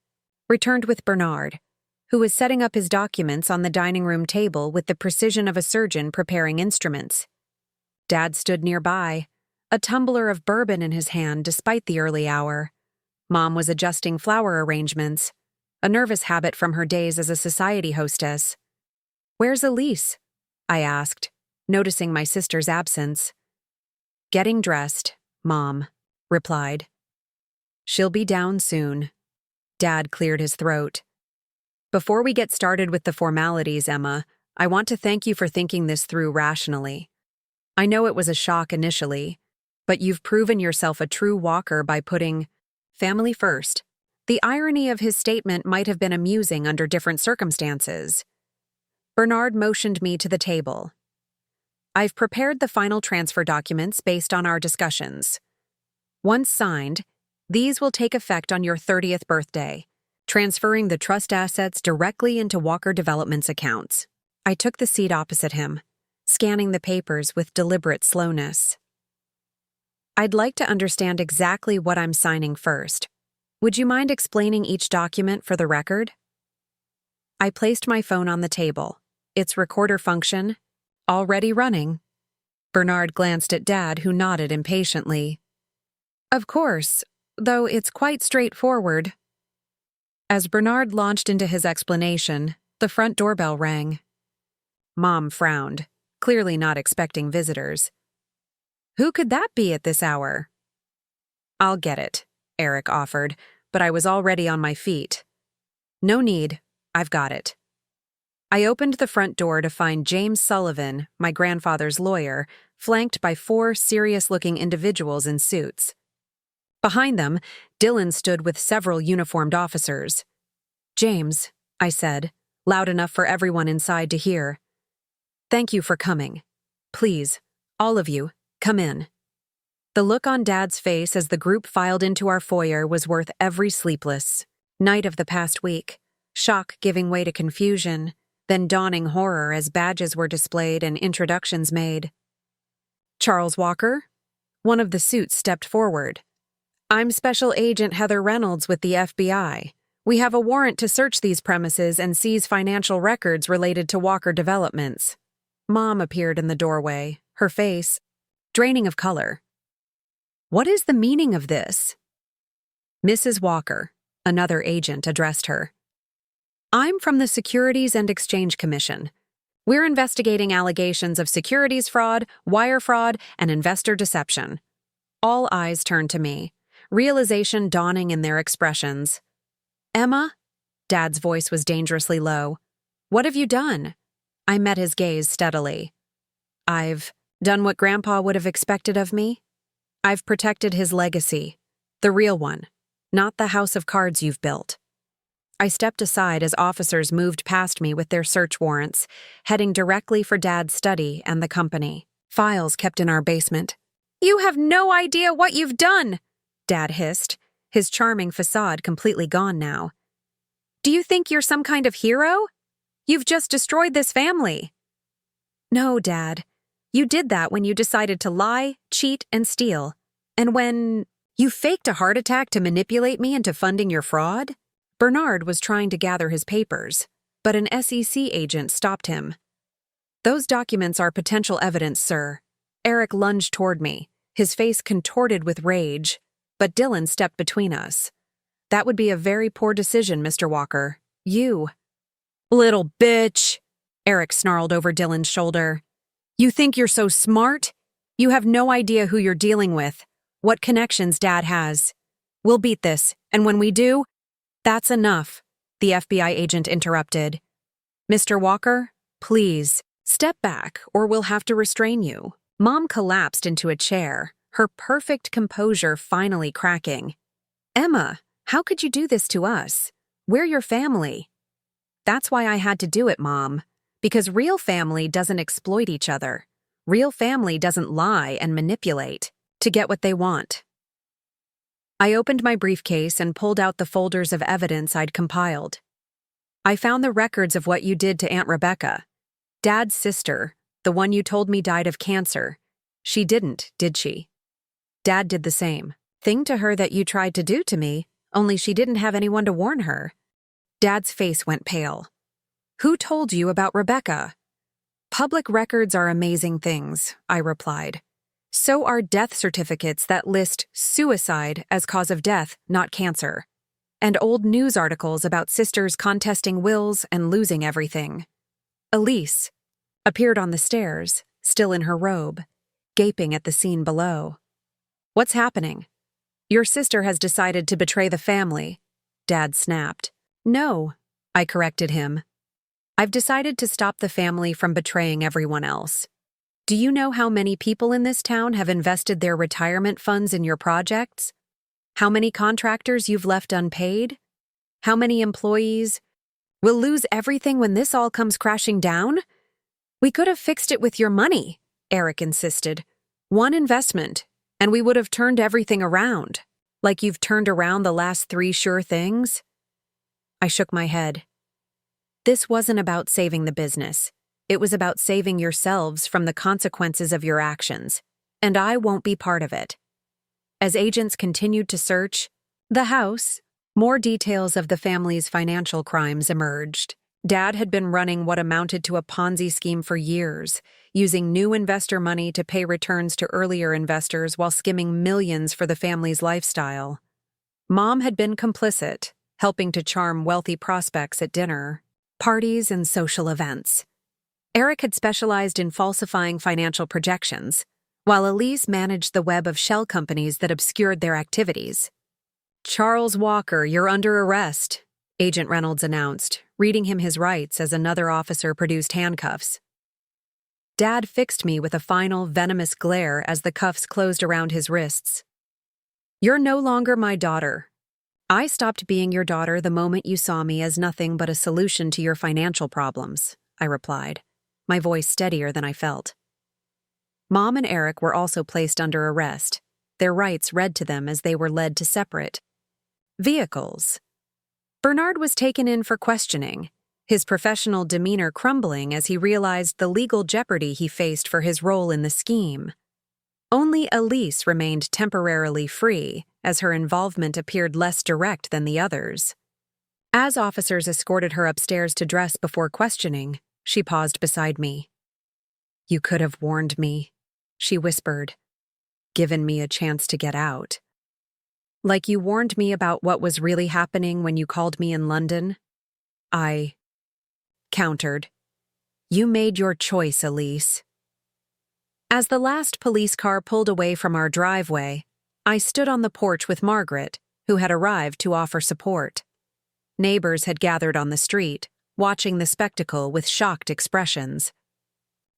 returned with Bernard, who was setting up his documents on the dining room table with the precision of a surgeon preparing instruments. Dad stood nearby, a tumbler of bourbon in his hand despite the early hour. Mom was adjusting flower arrangements, a nervous habit from her days as a society hostess. "Where's Elise?" I asked, noticing my sister's absence. "Getting dressed," Mom replied. "She'll be down soon." Dad cleared his throat. "Before we get started with the formalities, Emma, I want to thank you for thinking this through rationally. I know it was a shock initially, but you've proven yourself a true Walker by putting family first." The irony of his statement might have been amusing under different circumstances. Bernard motioned me to the table. "I've prepared the final transfer documents based on our discussions. Once signed, these will take effect on your 30th birthday, transferring the trust assets directly into Walker Development's accounts." I took the seat opposite him, scanning the papers with deliberate slowness. I'd like to understand exactly what I'm signing first. Would you mind explaining each document for the record? I placed my phone on the table, its recorder function already running. Bernard glanced at Dad, who nodded impatiently. Of course, though it's quite straightforward. As Bernard launched into his explanation, the front doorbell rang. Mom frowned, clearly not expecting visitors. Who could that be at this hour? I'll get it, Eric offered, but I was already on my feet. No need, I've got it. I opened the front door to find James Sullivan, my grandfather's lawyer, flanked by 4 serious-looking individuals in suits. Behind them, Dylan stood with several uniformed officers. James, I said, loud enough for everyone inside to hear. Thank you for coming. Please, all of you, come in. The look on Dad's face as the group filed into our foyer was worth every sleepless night of the past week, shock giving way to confusion, then dawning horror as badges were displayed and introductions made. Charles Walker? One of the suits stepped forward. I'm Special Agent Heather Reynolds with the FBI. We have a warrant to search these premises and seize financial records related to Walker developments. Mom appeared in the doorway, her face draining of color. What is the meaning of this? Mrs. Walker, another agent, addressed her. I'm from the Securities and Exchange Commission. We're investigating allegations of securities fraud, wire fraud, and investor deception. All eyes turned to me, realization dawning in their expressions. Emma? Dad's voice was dangerously low. What have you done? I met his gaze steadily. I've done what Grandpa would have expected of me. I've protected his legacy, the real one, not the house of cards you've built. I stepped aside as officers moved past me with their search warrants, heading directly for Dad's study and the company. Files kept in our basement. You have no idea what you've done, Dad hissed, his charming facade completely gone now. Do you think you're some kind of hero? You've just destroyed this family. No, Dad. You did that when you decided to lie, cheat, and steal. And when you faked a heart attack to manipulate me into funding your fraud? Bernard was trying to gather his papers, but an SEC agent stopped him. Those documents are potential evidence, sir. Eric lunged toward me, his face contorted with rage, but Dylan stepped between us. That would be a very poor decision, Mr. Walker. You. Little bitch, Eric snarled over Dylan's shoulder. You think you're so smart? You have no idea who you're dealing with, what connections Dad has. We'll beat this, and when we do, that's enough, the FBI agent interrupted. Mr. Walker, please, step back or we'll have to restrain you. Mom collapsed into a chair, her perfect composure finally cracking. Emma, how could you do this to us? We're your family. That's why I had to do it, Mom. Because real family doesn't exploit each other. Real family doesn't lie and manipulate to get what they want. I opened my briefcase and pulled out the folders of evidence I'd compiled. I found the records of what you did to Aunt Rebecca. Dad's sister, the one you told me died of cancer. She didn't, did she? Dad did the same thing to her that you tried to do to me, only she didn't have anyone to warn her. Dad's face went pale. Who told you about Rebecca? Public records are amazing things, I replied. So are death certificates that list suicide as cause of death, not cancer. And old news articles about sisters contesting wills and losing everything. Elise appeared on the stairs, still in her robe, gaping at the scene below. What's happening? Your sister has decided to betray the family, Dad snapped. No, I corrected him. I've decided to stop the family from betraying everyone else. Do you know how many people in this town have invested their retirement funds in your projects? How many contractors you've left unpaid? How many employees will lose everything when this all comes crashing down? We could have fixed it with your money, Eric insisted. One investment, and we would have turned everything around, like you've turned around the last 3 sure things. I shook my head. This wasn't about saving the business. It was about saving yourselves from the consequences of your actions, and I won't be part of it. As agents continued to search the house, more details of the family's financial crimes emerged. Dad had been running what amounted to a Ponzi scheme for years, using new investor money to pay returns to earlier investors while skimming millions for the family's lifestyle. Mom had been complicit, helping to charm wealthy prospects at dinner, parties, and social events. Eric had specialized in falsifying financial projections, while Elise managed the web of shell companies that obscured their activities. "Charles Walker, you're under arrest," Agent Reynolds announced, reading him his rights as another officer produced handcuffs. Dad fixed me with a final, venomous glare as the cuffs closed around his wrists. "You're no longer my daughter. I stopped being your daughter the moment you saw me as nothing but a solution to your financial problems," I replied, my voice steadier than I felt. Mom and Eric were also placed under arrest, their rights read to them as they were led to separate vehicles. Bernard was taken in for questioning, his professional demeanor crumbling as he realized the legal jeopardy he faced for his role in the scheme. Only Elise remained temporarily free, as her involvement appeared less direct than the others. As officers escorted her upstairs to dress before questioning, she paused beside me. "You could have warned me," she whispered, "given me a chance to get out. Like you warned me about what was really happening when you called me in London?" I countered. "You made your choice, Elise." As the last police car pulled away from our driveway, I stood on the porch with Margaret, who had arrived to offer support. Neighbors had gathered on the street, watching the spectacle with shocked expressions.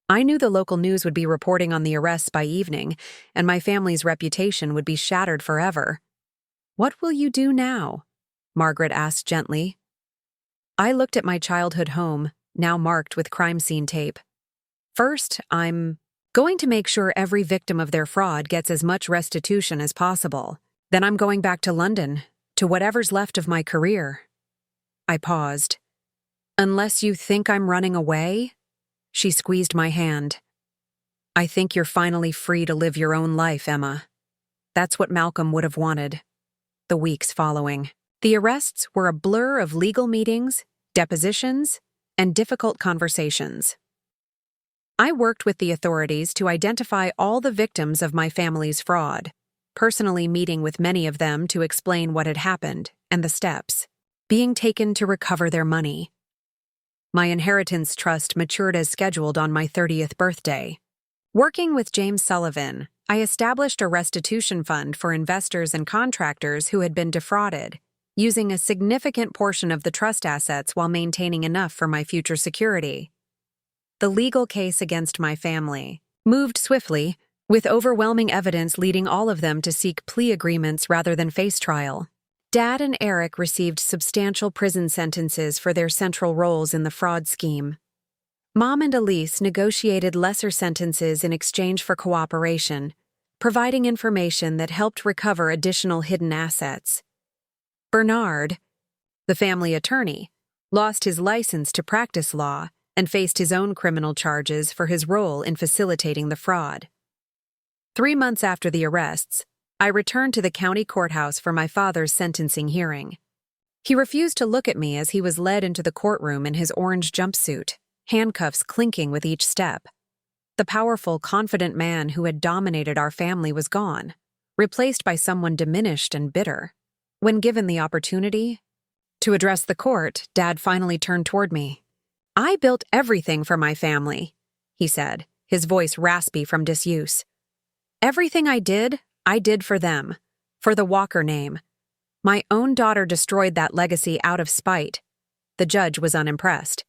I knew the local news would be reporting on the arrests by evening, and my family's reputation would be shattered forever. "What will you do now?" Margaret asked gently. I looked at my childhood home, now marked with crime scene tape. "First, I'm going to make sure every victim of their fraud gets as much restitution as possible. Then I'm going back to London, to whatever's left of my career." I paused. "Unless you think I'm running away?" She squeezed my hand. "I think you're finally free to live your own life, Emma. That's what Malcolm would have wanted." The weeks following, the arrests were a blur of legal meetings, depositions, and difficult conversations. I worked with the authorities to identify all the victims of my family's fraud, personally meeting with many of them to explain what had happened and the steps being taken to recover their money. My inheritance trust matured as scheduled on my 30th birthday. Working with James Sullivan, I established a restitution fund for investors and contractors who had been defrauded, using a significant portion of the trust assets while maintaining enough for my future security. The legal case against my family moved swiftly, with overwhelming evidence leading all of them to seek plea agreements rather than face trial. Dad and Eric received substantial prison sentences for their central roles in the fraud scheme. Mom and Elise negotiated lesser sentences in exchange for cooperation, providing information that helped recover additional hidden assets. Bernard, the family attorney, lost his license to practice law and faced his own criminal charges for his role in facilitating the fraud. 3 months after the arrests, I returned to the county courthouse for my father's sentencing hearing. He refused to look at me as he was led into the courtroom in his orange jumpsuit, handcuffs clinking with each step. The powerful, confident man who had dominated our family was gone, replaced by someone diminished and bitter. When given the opportunity to address the court, Dad finally turned toward me. "I built everything for my family," he said, his voice raspy from disuse. "Everything I did for them, for the Walker name. My own daughter destroyed that legacy out of spite." The judge was unimpressed.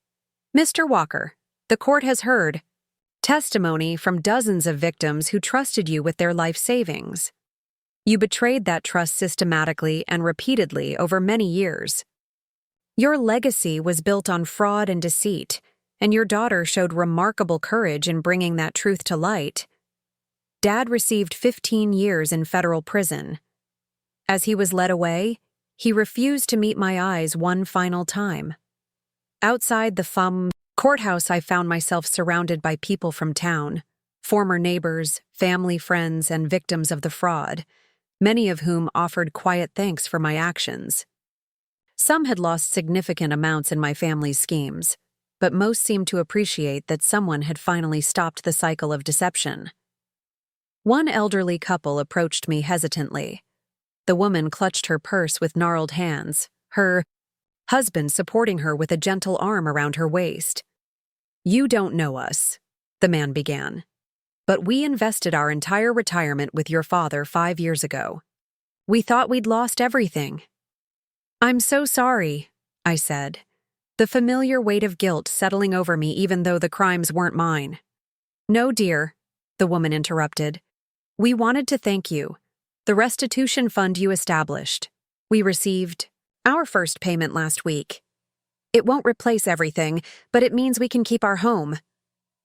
"Mr. Walker, the court has heard testimony from dozens of victims who trusted you with their life savings. You betrayed that trust systematically and repeatedly over many years. Your legacy was built on fraud and deceit, and your daughter showed remarkable courage in bringing that truth to light." Dad received 15 years in federal prison. As he was led away, he refused to meet my eyes one final time. Outside the Courthouse, I found myself surrounded by people from town, former neighbors, family friends, and victims of the fraud, many of whom offered quiet thanks for my actions. Some had lost significant amounts in my family's schemes, but most seemed to appreciate that someone had finally stopped the cycle of deception. One elderly couple approached me hesitantly. The woman clutched her purse with gnarled hands, her husband supporting her with a gentle arm around her waist. "You don't know us," the man began, "but we invested our entire retirement with your father 5 years ago. We thought we'd lost everything." "I'm so sorry," I said, the familiar weight of guilt settling over me even though the crimes weren't mine. "No, dear," the woman interrupted. "We wanted to thank you. The restitution fund you established. We received our first payment last week. It won't replace everything, but it means we can keep our home."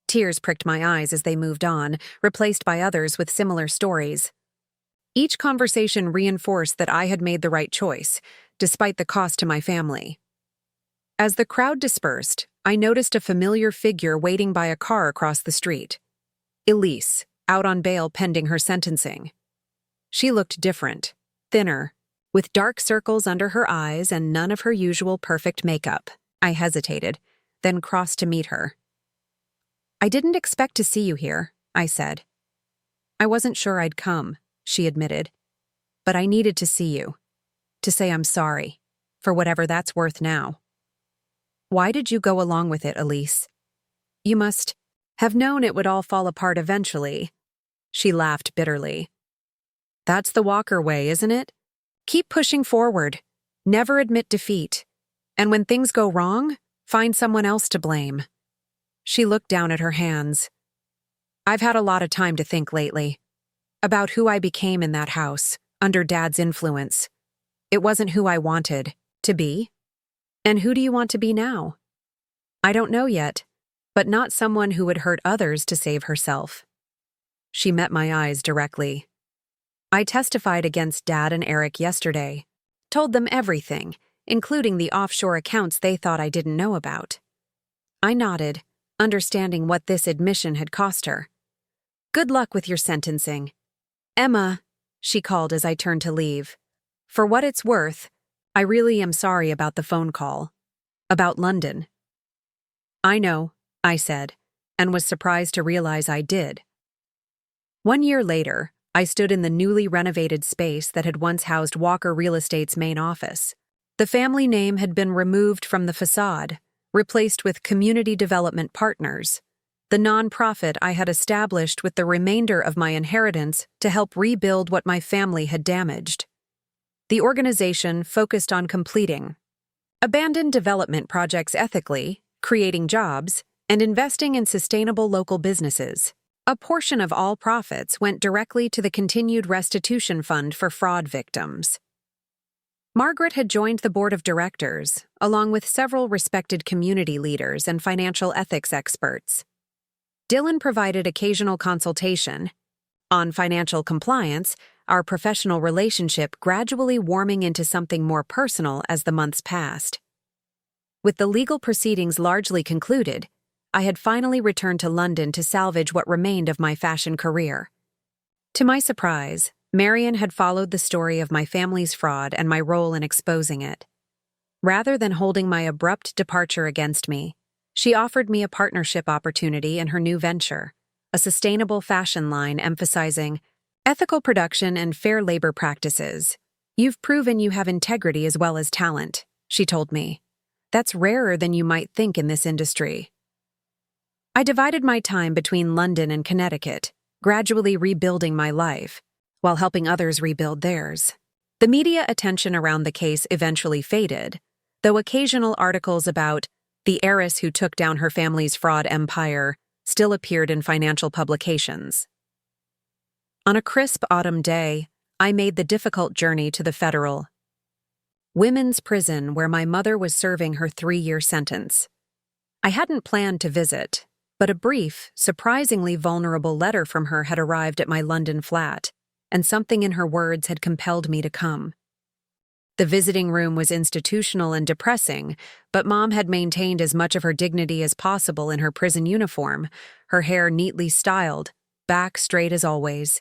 Tears pricked my eyes as they moved on, replaced by others with similar stories. Each conversation reinforced that I had made the right choice, despite the cost to my family. As the crowd dispersed, I noticed a familiar figure waiting by a car across the street. Elise, out on bail pending her sentencing. She looked different, thinner, with dark circles under her eyes and none of her usual perfect makeup. I hesitated, then crossed to meet her. "I didn't expect to see you here," I said. "I wasn't sure I'd come," she admitted. "But I needed to see you, to say I'm sorry, for whatever that's worth now." "Why did you go along with it, Elise? You must have known it would all fall apart eventually." She laughed bitterly. "That's the Walker way, isn't it? Keep pushing forward. Never admit defeat. And when things go wrong, find someone else to blame." She looked down at her hands. "I've had a lot of time to think lately. About who I became in that house, under Dad's influence. It wasn't who I wanted to be. And who do you want to be now?" "I don't know yet, but not someone who would hurt others to save herself." She met my eyes directly. "I testified against Dad and Eric yesterday. Told them everything, including the offshore accounts they thought I didn't know about." I nodded, understanding what this admission had cost her. "Good luck with your sentencing." "Emma," she called as I turned to leave. "For what it's worth, I really am sorry about the phone call. About London." "I know," I said, and was surprised to realize I did. 1 year later, I stood in the newly renovated space that had once housed Walker Real Estate's main office. The family name had been removed from the facade, replaced with Community Development Partners, the nonprofit I had established with the remainder of my inheritance to help rebuild what my family had damaged. The organization focused on completing abandoned development projects ethically, creating jobs, and investing in sustainable local businesses. A portion of all profits went directly to the continued restitution fund for fraud victims. Margaret had joined the board of directors, along with several respected community leaders and financial ethics experts. Dylan provided occasional consultation. On financial compliance, our professional relationship gradually warming into something more personal as the months passed. With the legal proceedings largely concluded, I had finally returned to London to salvage what remained of my fashion career. To my surprise, Marian had followed the story of my family's fraud and my role in exposing it. Rather than holding my abrupt departure against me, she offered me a partnership opportunity in her new venture, a sustainable fashion line emphasizing ethical production and fair labor practices. "You've proven you have integrity as well as talent," she told me. "That's rarer than you might think in this industry." I divided my time between London and Connecticut, gradually rebuilding my life, while helping others rebuild theirs. The media attention around the case eventually faded, though occasional articles about the heiress who took down her family's fraud empire still appeared in financial publications. On a crisp autumn day, I made the difficult journey to the federal women's prison where my mother was serving her 3-year sentence. I hadn't planned to visit, but a brief, surprisingly vulnerable letter from her had arrived at my London flat, and something in her words had compelled me to come. The visiting room was institutional and depressing, but Mom had maintained as much of her dignity as possible in her prison uniform, her hair neatly styled, back straight as always.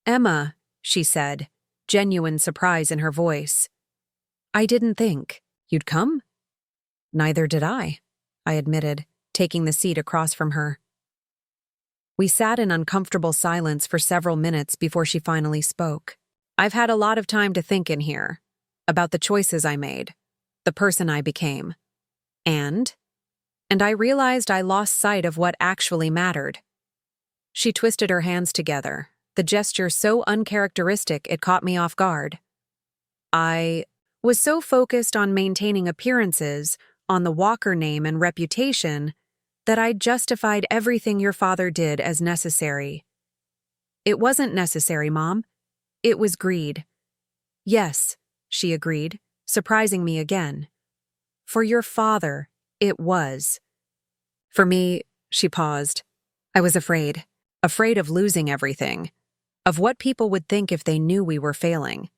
"Emma," she said, genuine surprise in her voice. "I didn't think you'd come." "Neither did I admitted, taking the seat across from her. We sat in uncomfortable silence for several minutes before she finally spoke. "I've had a lot of time to think in here, about the choices I made, the person I became. And I realized I lost sight of what actually mattered." She twisted her hands together, the gesture so uncharacteristic it caught me off guard. "I was so focused on maintaining appearances, on the Walker name and reputation, that I justified everything your father did as necessary." "It wasn't necessary, Mom. It was greed." "Yes," she agreed, surprising me again. "For your father, it was." "For me," she paused. "I was afraid of losing everything, of what people would think if they knew we were failing.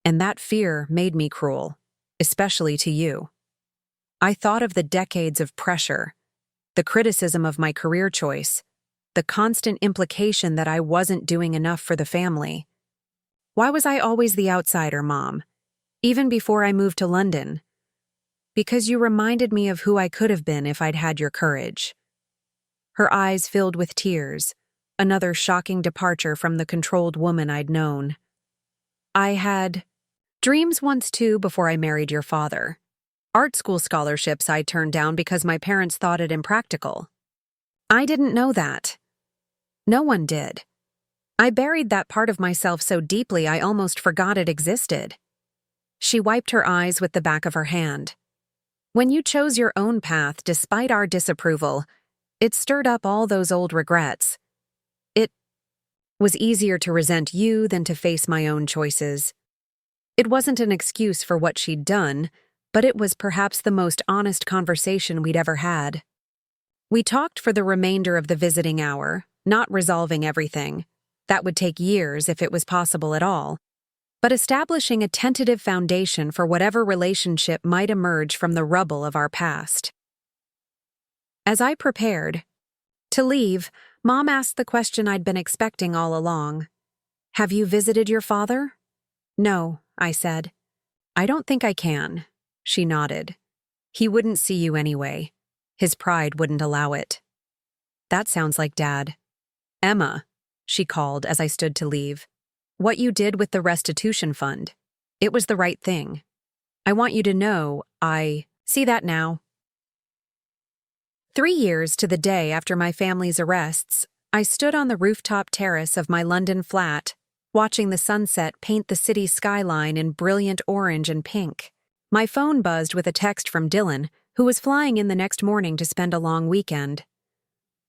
And that fear made me cruel, especially to you. I thought of the decades of pressure, the criticism of my career choice, the constant implication that I wasn't doing enough for the family. Why was I always the outsider, Mom, even before I moved to London? Because you reminded me of who I could have been if I'd had your courage." Her eyes filled with tears, another shocking departure from the controlled woman I'd known. "I had dreams once too before I married your father. Art school scholarships I turned down because my parents thought it impractical. I didn't know that. No one did. I buried that part of myself so deeply I almost forgot it existed." She wiped her eyes with the back of her hand. "When you chose your own path despite our disapproval, it stirred up all those old regrets. It was easier to resent you than to face my own choices. It wasn't an excuse for what she'd done, but it was perhaps the most honest conversation we'd ever had." We talked for the remainder of the visiting hour, not resolving everything. That would take years if it was possible at all, but establishing a tentative foundation for whatever relationship might emerge from the rubble of our past. As I prepared to leave, Mom asked the question I'd been expecting all along. "Have you visited your father?" "No," I said. "I don't think I can." She nodded. "He wouldn't see you anyway. His pride wouldn't allow it." "That sounds like Dad." "Emma," she called as I stood to leave. "What you did with the restitution fund, it was the right thing. I want you to know I see that now." 3 years to the day after my family's arrests, I stood on the rooftop terrace of my London flat, watching the sunset paint the city skyline in brilliant orange and pink. My phone buzzed with a text from Dylan, who was flying in the next morning to spend a long weekend.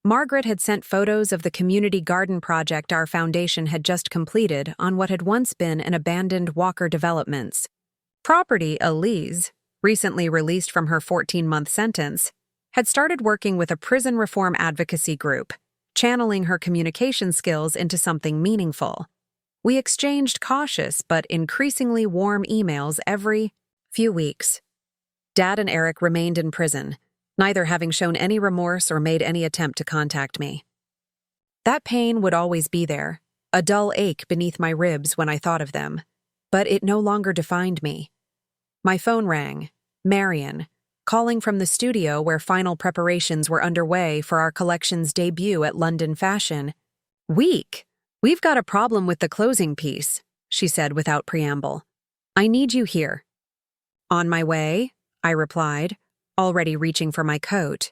Margaret had sent photos of the community garden project our foundation had just completed on what had once been an abandoned Walker Developments. Property Elise, recently released from her 14-month sentence, had started working with a prison reform advocacy group, channeling her communication skills into something meaningful. We exchanged cautious but increasingly warm emails every few weeks. Dad and Eric remained in prison, neither having shown any remorse or made any attempt to contact me. That pain would always be there, a dull ache beneath my ribs when I thought of them, but it no longer defined me. My phone rang. Marion, calling from the studio where final preparations were underway for our collection's debut at London Fashion. "Week, we've got a problem with the closing piece," she said without preamble. "I need you here." "On my way," I replied, already reaching for my coat.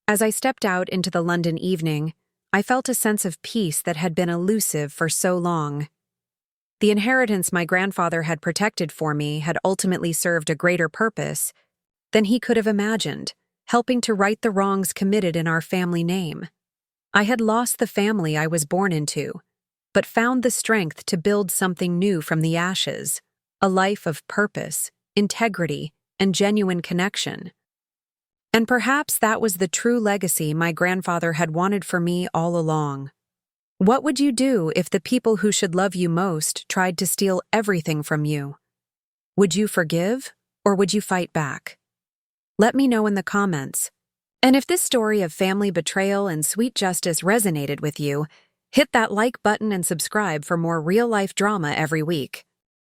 As I stepped out into the London evening, I felt a sense of peace that had been elusive for so long. The inheritance my grandfather had protected for me had ultimately served a greater purpose than he could have imagined, helping to right the wrongs committed in our family name. I had lost the family I was born into, but found the strength to build something new from the ashes, a life of purpose, integrity, and genuine connection. And perhaps that was the true legacy my grandfather had wanted for me all along. What would you do if the people who should love you most tried to steal everything from you? Would you forgive, or would you fight back? Let me know in the comments. And if this story of family betrayal and sweet justice resonated with you, hit that like button and subscribe for more real-life drama every week.